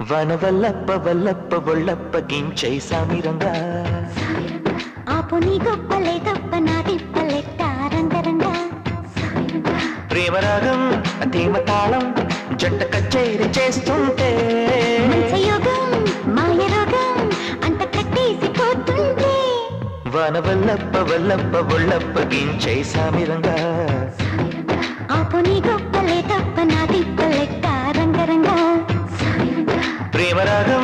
వనవల్లప్ప వల్లప్ప బొళ్ళప్ప గించై సామిరంగా ఆపు నీ గొప్పలే తప్ప నా తిప్పలెట్ట రంగరంగా ప్రేమరాగం తీమ తాళం జంట కచేరి చేస్తుంటే మంచయోగం మాయ రోగం అంత కట్టేసి పోతుంటే వనవల్లప్ప వల్లప్ప బొళ్ళప్ప గించై సామిరంగా ఆపు నీ గొప్పలే తప్ప నా తిప్పలెట్ట రంగరంగా ప్రేమరాగం